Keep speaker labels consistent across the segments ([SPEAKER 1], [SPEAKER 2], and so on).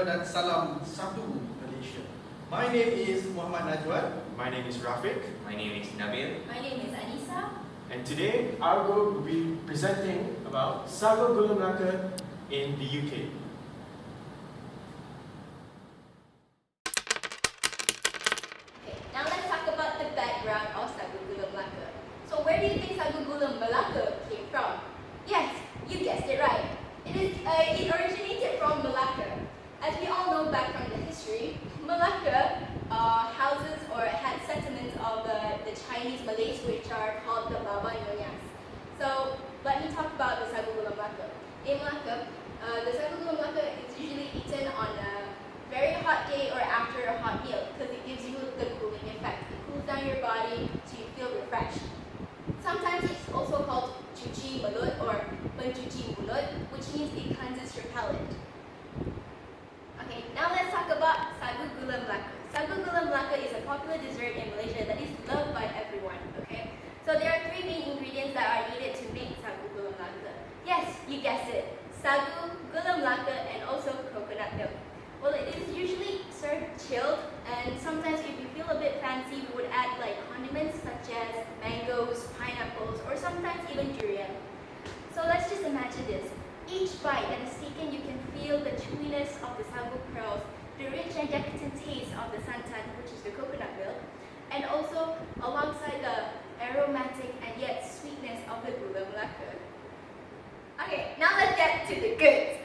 [SPEAKER 1] dan salam satu Malaysia. My name is Muhammad Najwan.
[SPEAKER 2] My name is Rafiq.
[SPEAKER 3] My name is Nabil.
[SPEAKER 4] My name is Anissa.
[SPEAKER 2] And today our group will be presenting about Sago Gula Melaka in the UK.
[SPEAKER 4] Okay, now let's talk about the background of Sago Gula Melaka. So where do you think Sago Gula Melaka came from? Yes, you guessed it right. It originated from Melaka. As we all know back from the history, Melaka houses or had settlements of the Chinese Malays, which are called the Baba Nyonyas. So let me talk about the Sago Gula Melaka. In Melaka, the Sago Gula Melaka is usually eaten on a very hot day or after a hot meal because it gives you the cooling effect. It cools down your body so you feel refreshed. Sometimes it's also called cuci mulut or pencuci mulut, which means it cleanses your palate. Okay, now let's talk about Sago Gula Melaka. Sago Gula Melaka is a popular dessert in Malaysia that is loved by everyone, okay? So there are three main ingredients that are needed to make Sago Gula Melaka. Yes, you guessed it. Sago, Gula Melaka, and also coconut milk. Well, it is usually served chilled, and sometimes if you feel a bit fancy, we would add like condiments such as mangoes, pineapples, or sometimes even durian. So let's just imagine this. Each bite that is taken, you can feel the chewiness of the sago pearls, the rich and decadent taste of the santan, which is the coconut milk, and also alongside the aromatic and yet sweetness of the Gula Melaka. Okay, now let's get to the goods.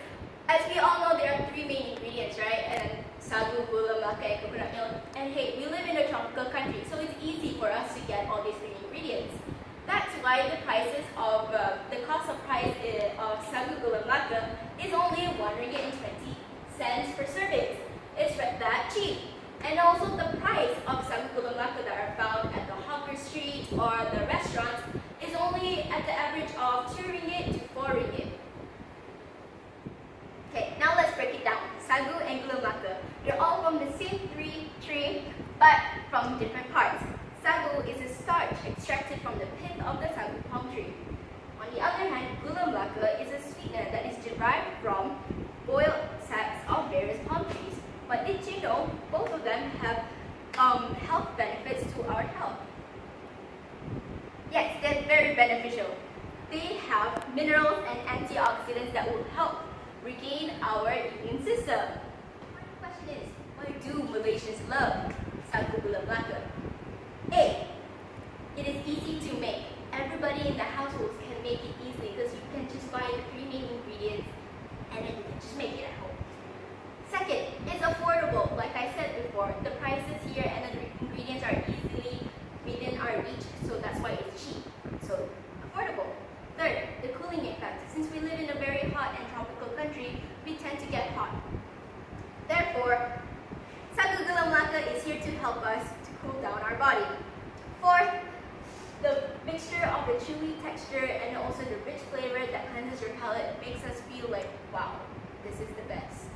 [SPEAKER 4] As we all know, there are three main ingredients, right? And sago, Gula Melaka, and coconut milk. And hey, we live in a tropical country, so it's easy for us to get all these three ingredients. That's why the cost of price of Sago Gula Melaka is only RM1.20 per serving. It's that cheap. And also the price of Sago Gula Melaka that are found at the hawker street or the restaurants is only at the average of RM2 to RM4. Okay, now let's break it down. Sago and Gula Melaka, they're all from the same tree, but from different parts. Sago is a starch extracted from the pith of the sago palm tree. On the other hand, Gula Melaka is a sweetener that is derived from boiled saps of various palm trees. But did you know both of them have health benefits to our health? Yes, they're very beneficial. They have minerals and antioxidants that will help regain our immune system. The question is, why do Malaysians love Sago Gula Melaka? A. It is easy to make. Everybody in the households can make it easily because you can just buy the three main ingredients and then you can just make it at home. Second, it's affordable. Like I said before, the prices here and the ingredients are easily within our reach, so that's why it's cheap. So, affordable. Third, the cooling effect. Since we live in a very hot and tropical country, we tend to get hot. Therefore, Sago Gula Melaka is here to help us to cool down our body. Fourth, the mixture of the chewy texture and also the rich flavor that cleanses your palate makes us feel like, wow, this is the best.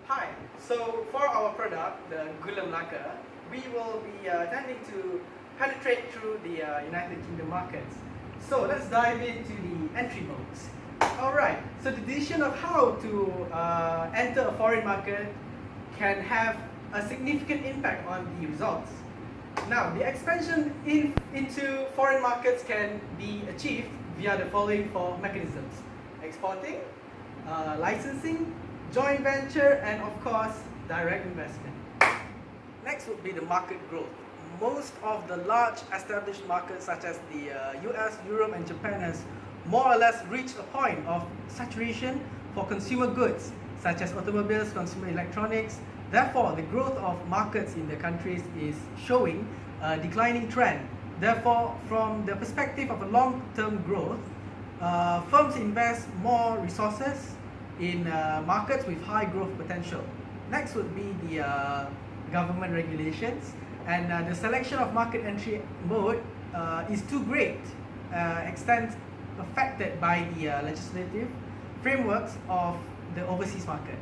[SPEAKER 1] Hi, so for our product, the Gula Melaka, we will be tending to penetrate through the United Kingdom markets. So let's dive into the entry modes. Alright, so the decision of how to enter a foreign market can have a significant impact on the results. Now, the expansion into foreign markets can be achieved via the following four mechanisms: exporting, licensing, joint venture, and of course, direct investment. Next would be the market growth. Most of the large established markets such as the US, Europe, and Japan has more or less reached a point of saturation for consumer goods such as automobiles, consumer electronics. Therefore, the growth of markets in the countries is showing a declining trend. Therefore, from the perspective of a long-term growth, firms invest more resources in markets with high growth potential. Next would be the government regulations, and the selection of market entry mode is to great extent affected by the legislative frameworks of the overseas market.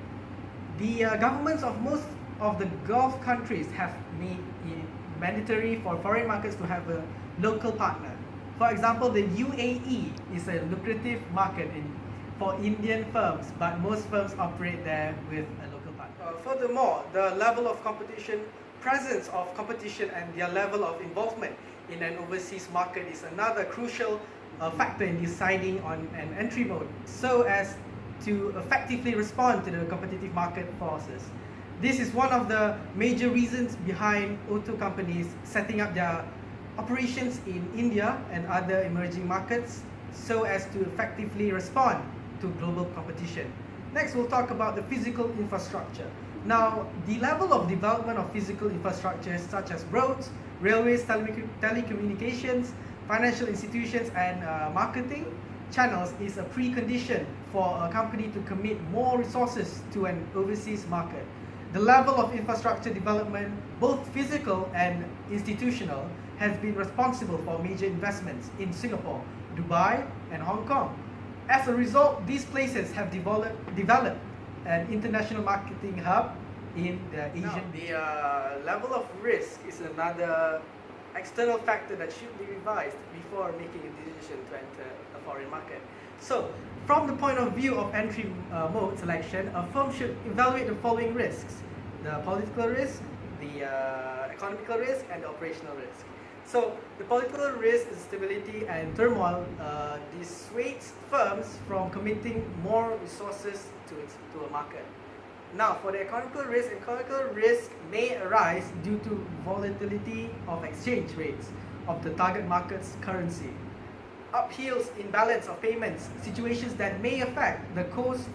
[SPEAKER 1] The governments of most of the Gulf countries have made it mandatory for foreign markets to have a local partner. For example, the UAE is a lucrative market for Indian firms, but most firms operate there with a local partner. Furthermore, the level of competition, presence of competition and their level of involvement in an overseas market is another crucial factor in deciding on an entry mode so as to effectively respond to the competitive market forces. This is one of the major reasons behind auto companies setting up their operations in India and other emerging markets so as to effectively respond to global competition. Next, we'll talk about the physical infrastructure. Now, the level of development of physical infrastructure such as roads, railways, telecommunications, financial institutions and marketing channels is a precondition for a company to commit more resources to an overseas market. The level of infrastructure development, both physical and institutional, has been responsible for major investments in Singapore, Dubai and Hong Kong. As a result, these places have developed an international marketing hub in the Asian. Now, the level of risk is another external factor that should be revised before making a decision to enter a foreign market. So, from the point of view of entry mode selection, a firm should evaluate the following risks: the political risk, the economical risk, and the operational risk. So, the political risk, instability, and turmoil dissuades firms from committing more resources to a market. Now, for the economical risk may arise due to volatility of exchange rates of the target market's currency, upheavals in balance of payments, situations that may affect the cost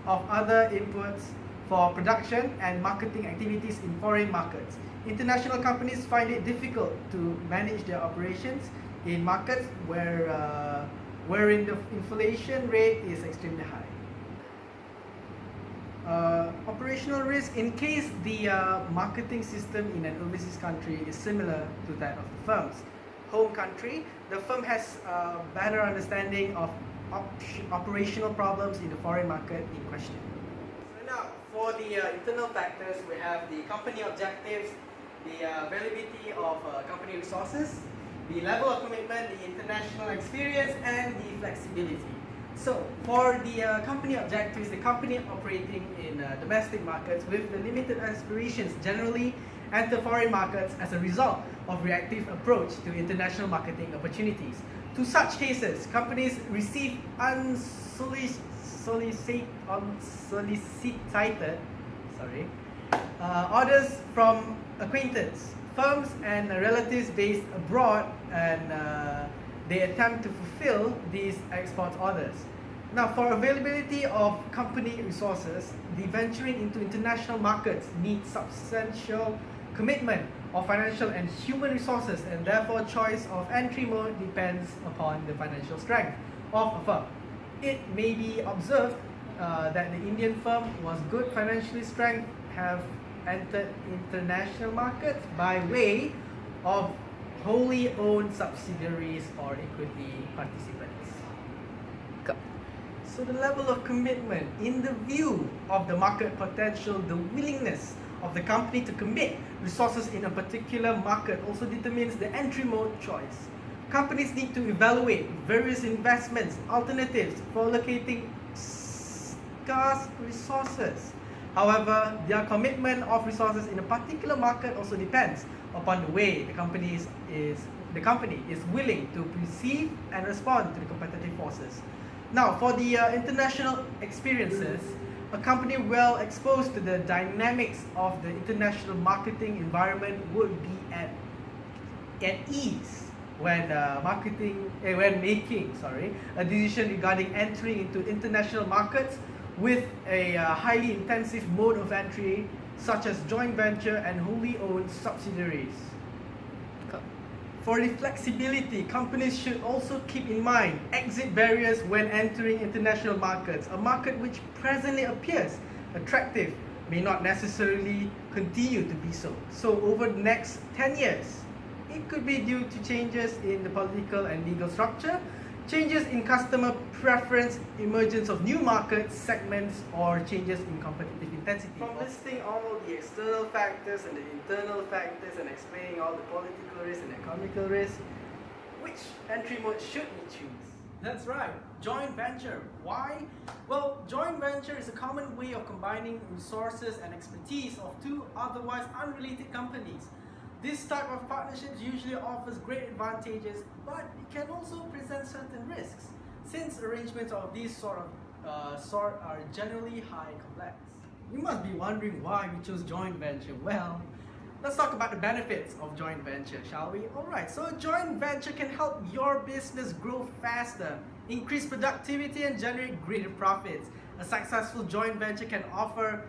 [SPEAKER 1] of other inputs for production and marketing activities in foreign markets. International companies find it difficult to manage their operations in markets wherein the inflation rate is extremely high. Operational risk: in case the marketing system in an overseas country is similar to that of the firm's home country, the firm has a better understanding of operational problems in the foreign market in question. So now, for the internal factors, we have the company objectives, the availability of company resources, the level of commitment, the international experience, and the flexibility. So, for the company objectives, the company operating in domestic markets with the limited aspirations generally enter foreign markets as a result of reactive approach to international marketing opportunities. To such cases, companies receive unsolicited orders from acquaintance, firms and relatives based abroad, and they attempt to fulfill these export orders. Now, for availability of company resources, the venturing into international markets needs substantial commitment of financial and human resources, and therefore choice of entry mode depends upon the financial strength of a firm. It may be observed that the Indian firm was good financially strength have entered international markets by way of wholly owned subsidiaries or equity participants. So the level of commitment in the view of the market potential, the willingness of the company to commit resources in a particular market also determines the entry mode choice. Companies need to evaluate various investments, alternatives for allocating scarce resources. However, their commitment of resources in a particular market also depends upon the way the company is willing to perceive and respond to the competitive forces. Now, for the international experiences, a company well exposed to the dynamics of the international marketing environment would be at ease when making a decision regarding entering into international markets with a highly intensive mode of entry, such as joint venture and wholly owned subsidiaries. For the flexibility, companies should also keep in mind exit barriers when entering international markets. A market which presently appears attractive may not necessarily continue to be so. So over the next 10 years, it could be due to changes in the political and legal structure, changes in customer preference, emergence of new market segments, or changes in competitive intensity. From listing all the external factors and the internal factors and explaining all the political risk and economical risk, which entry mode should we choose? That's right, joint venture. Why? Well, joint venture is a common way of combining resources and expertise of two otherwise unrelated companies. This type of partnerships usually offers great advantages, but it can also present certain risks, since arrangements of this sort are generally high complex. You must be wondering why we chose joint venture. Well, let's talk about the benefits of joint venture, shall we? Alright, so a joint venture can help your business grow faster, increase productivity and generate greater profits. A successful joint venture can offer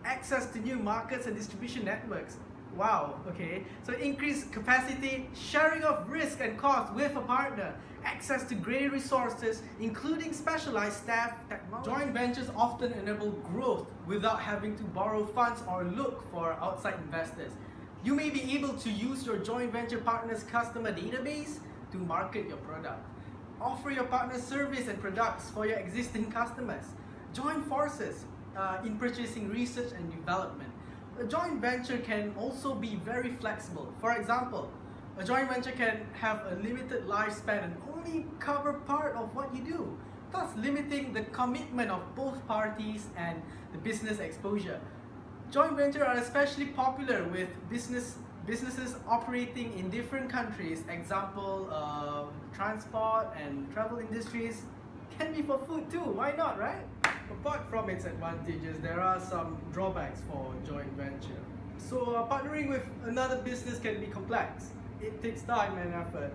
[SPEAKER 1] access to new markets and distribution networks. Wow, okay. So increased capacity, sharing of risk and cost with a partner, access to greater resources, including specialized staff, technology. Joint ventures often enable growth without having to borrow funds or look for outside investors. You may be able to use your joint venture partner's customer database to market your product. Offer your partner service and products for your existing customers. Join forces in purchasing research and development. A joint venture can also be very flexible. For example, a joint venture can have a limited lifespan and only cover part of what you do, thus limiting the commitment of both parties and the business exposure. Joint ventures are especially popular with businesses operating in different countries. Example, transport and travel industries. Can be for food too, why not, right? Apart from its advantages, there are some drawbacks for joint venture. So partnering with another business can be complex. It takes time and effort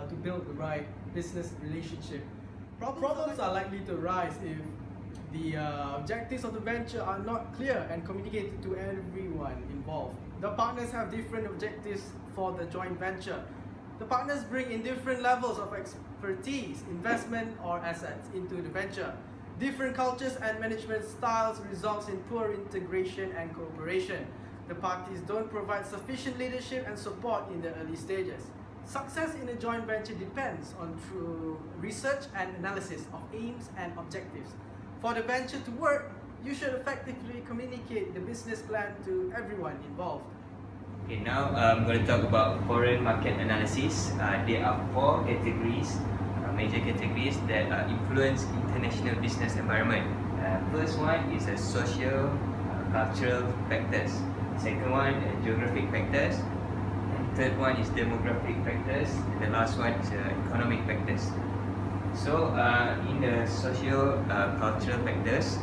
[SPEAKER 1] to build the right business relationship. Problems are likely to arise if the objectives of the venture are not clear and communicated to everyone involved. The partners have different objectives for the joint venture. The partners bring in different levels of expertise, investment or assets into the venture. Different cultures and management styles results in poor integration and cooperation. The parties don't provide sufficient leadership and support in the early stages. Success in a joint venture depends on true research and analysis of aims and objectives. For the venture to work, you should effectively communicate the business plan to everyone involved.
[SPEAKER 3] Okay, now I'm going to talk about foreign market analysis. There are four categories, major categories that influence international business environment. First one is social, cultural factors. Second one, geographic factors. And third one is demographic factors. And the last one is economic factors. So in the social cultural factors,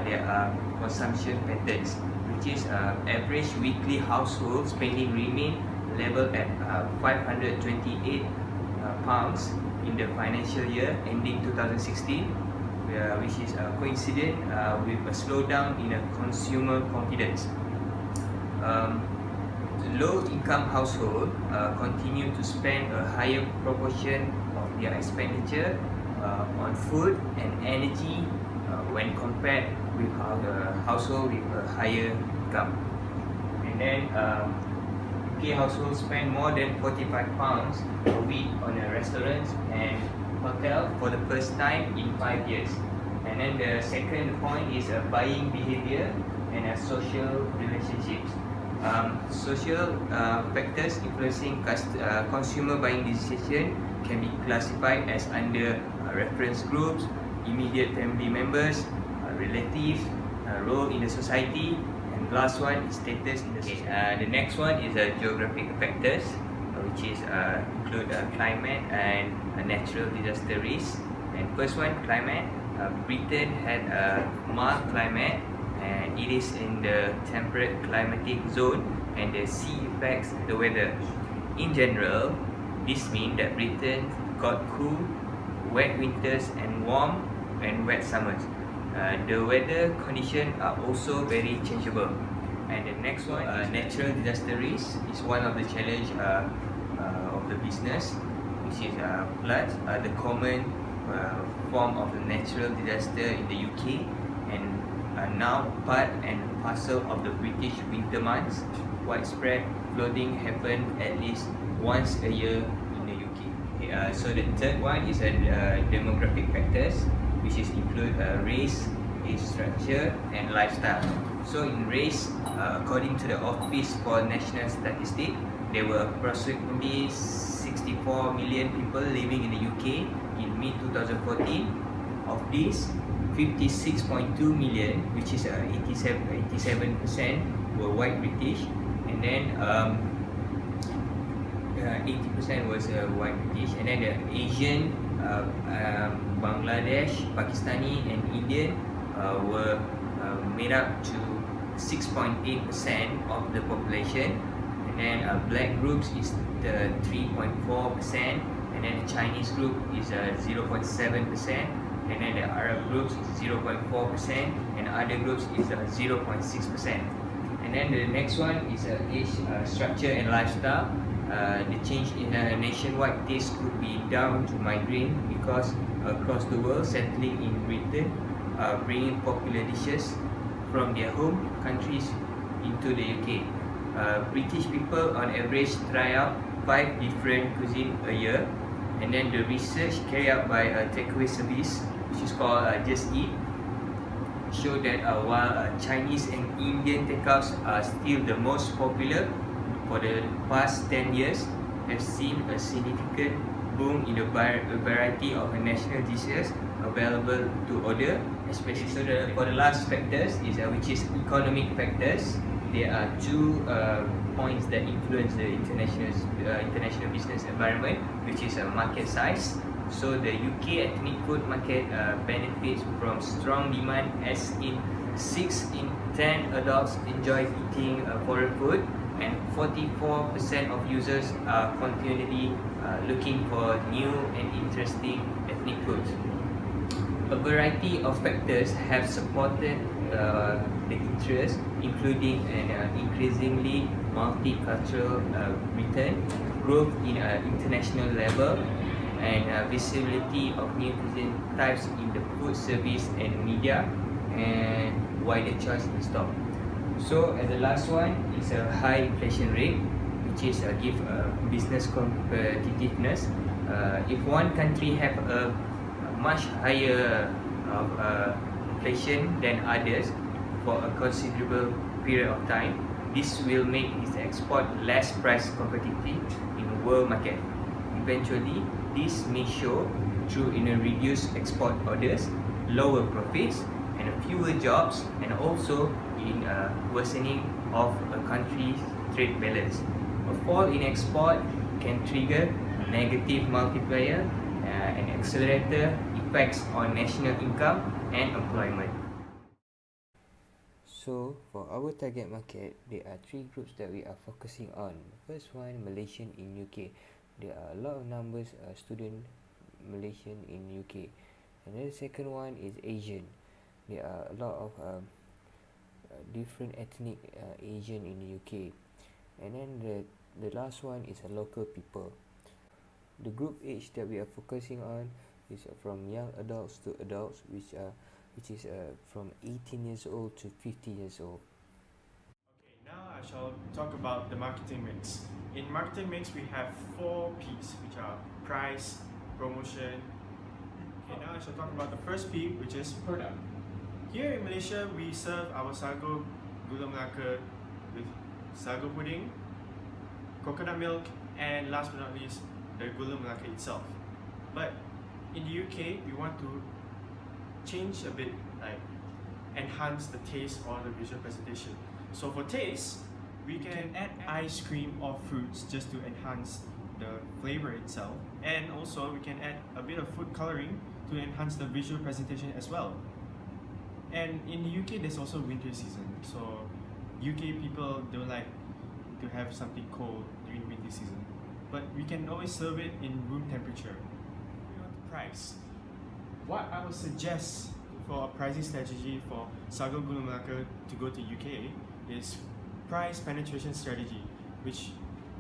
[SPEAKER 3] there are consumption patterns, which is average weekly household spending remain level at £528 in the financial year ending 2016, which is coincident with a slowdown in consumer confidence. Low-income households continue to spend a higher proportion of their expenditure on food and energy when compared with a household with a higher income. And then UK households spend more than £45 a week on a restaurant and hotel for the first time in 5 years. And then the second point is buying behavior and social relationships. Social factors influencing consumer buying decision can be classified as under reference groups, immediate family members, relatives, role in the society, and last one is status in the society. The next one is geographic factors, which is include climate and natural disaster risk. And first one, climate. Britain had a mild climate, and it is in the temperate climatic zone, and the sea affects the weather. In general, this means that Britain got cool, wet winters and warm and wet summers. The weather conditions are also very changeable. And the next one, natural disaster risk, is one of the challenge of the business, which is floods, the common form of a natural disaster in the UK, and now part and parcel of the British winter months. Widespread flooding happen at least once a year in the UK. Okay, so the third one is demographic factors, which is include race, age structure, and lifestyle. So in race, according to the Office for National Statistics, there were approximately 6 64 million people living in the UK in mid-2014. Of this, 56.2 million, which is 87%, were white British, and then 80% was white British, and then the Asian, Bangladesh, Pakistani, and Indian were made up to 6.8% of the population, and then black groups is the 3.4%, and then the Chinese group is 0.7%, and then the Arab groups is 0.4%, and other groups is 0.6%. And then the next one is age structure and lifestyle. The change in nationwide taste could be down to migraine because across the world settling in Britain, bringing popular dishes from their home countries into the UK. British people on average try out 5 different cuisine a year, and then the research carried out by a takeaway service, which is called Just Eat, show that while Chinese and Indian takeouts are still the most popular, for the past 10 years have seen a significant boom in the variety of national dishes available to order, especially. So for the last factors is which is economic factors. There are 2 points that influence the international business environment, which is market size. So the UK ethnic food market benefits from strong demand, as in 6 in 10 adults enjoy eating foreign food, and 44% of users are continually looking for new and interesting ethnic foods. A variety of factors have supported the interest, including an increasingly multicultural Britain, growth in international level, and visibility of new cuisine types in the food service and media, and wider choice in stock. So, and the last one is a high inflation rate, which is give business competitiveness. If one country have a much higher inflation than others for a considerable period of time, this will make its export less price competitive in the world market. Eventually, this may show through in a reduced export orders, lower profits, and fewer jobs, and also in worsening of a country's trade balance. A fall in export can trigger negative multiplier and accelerator effects on national income and employment.
[SPEAKER 5] So for our target market, there are 3 groups that we are focusing on. First one, Malaysian in UK. There are a lot of numbers student Malaysian in UK. And then the second one is Asian. There are a lot of different ethnic Asian in the UK. And then the last one is local people. The group age that we are focusing on is from young adults to adults, which is from 18 years old to 50 years old.
[SPEAKER 2] Okay, now I shall talk about the marketing mix. In marketing mix, we have 4 P's, which are price, promotion. Okay, now I shall talk about the first P, which is product. Here in Malaysia, we serve our Sago Gula Melaka with sago pudding, coconut milk, and last but not least, the Gula Melaka itself. But in the UK, we want to change a bit, like enhance the taste or the visual presentation. So for taste, we can add ice cream or fruits just to enhance the flavor itself, and also we can add a bit of food coloring to enhance the visual presentation as well. And in the UK, there's also winter season, so UK people don't like to have something cold during winter season, but we can always serve it in room temperature. Moving on to price, what I would suggest for a pricing strategy for Sago Gula Melaka to go to UK is price penetration strategy, which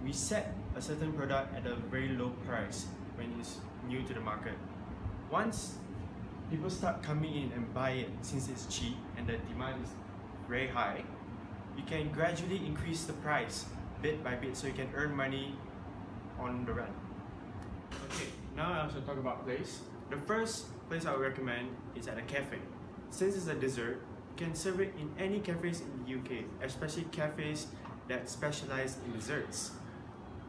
[SPEAKER 2] we set a certain product at a very low price when it's new to the market. Once people start coming in and buy it, since it's cheap and the demand is very high, you can gradually increase the price bit by bit so you can earn money on the run. Okay, now I also talk about place. The first place I would recommend is at a cafe. Since it's a dessert, you can serve it in any cafes in the UK, especially cafes that specialize in desserts.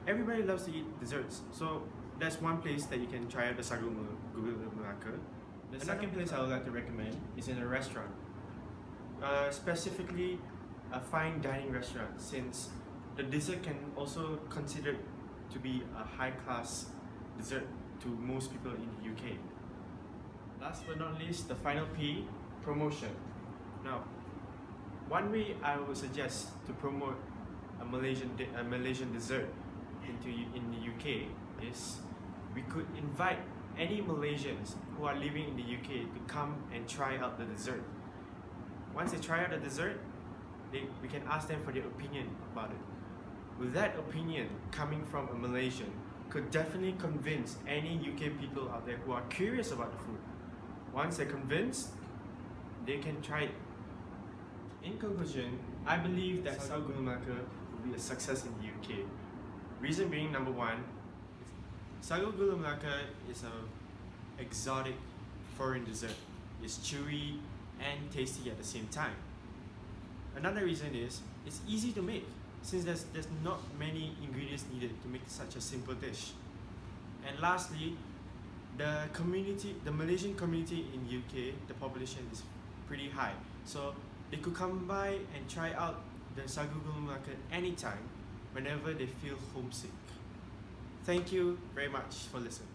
[SPEAKER 2] everybody loves to eat desserts, so that's one place that you can try out the Sago Gula Melaka. The second place I would like to recommend is in a restaurant, specifically a fine dining restaurant, since the dessert can also considered to be a high-class dessert to most people in the UK. Last but not least, the final P, promotion. Now, one way I would suggest to promote a Malaysian dessert in the UK is we could invite any Malaysians who are living in the UK to come and try out the dessert. Once they try out the dessert, we can ask them for their opinion about it. With that opinion coming from a Malaysian, could definitely convince any UK people out there who are curious about the food. Once they're convinced, they can try it. In conclusion, I believe that Sago Gula Melaka will be a success in the UK. Reason being, number one, Sago Gula Melaka is an exotic foreign dessert. It's chewy and tasty at the same time. Another reason is it's easy to make, since there's not many ingredients needed to make such a simple dish. And lastly, the Malaysian community in UK, the population is pretty high, so they could come by and try out the Sago Gula Melaka anytime, whenever they feel homesick. Thank you very much for listening.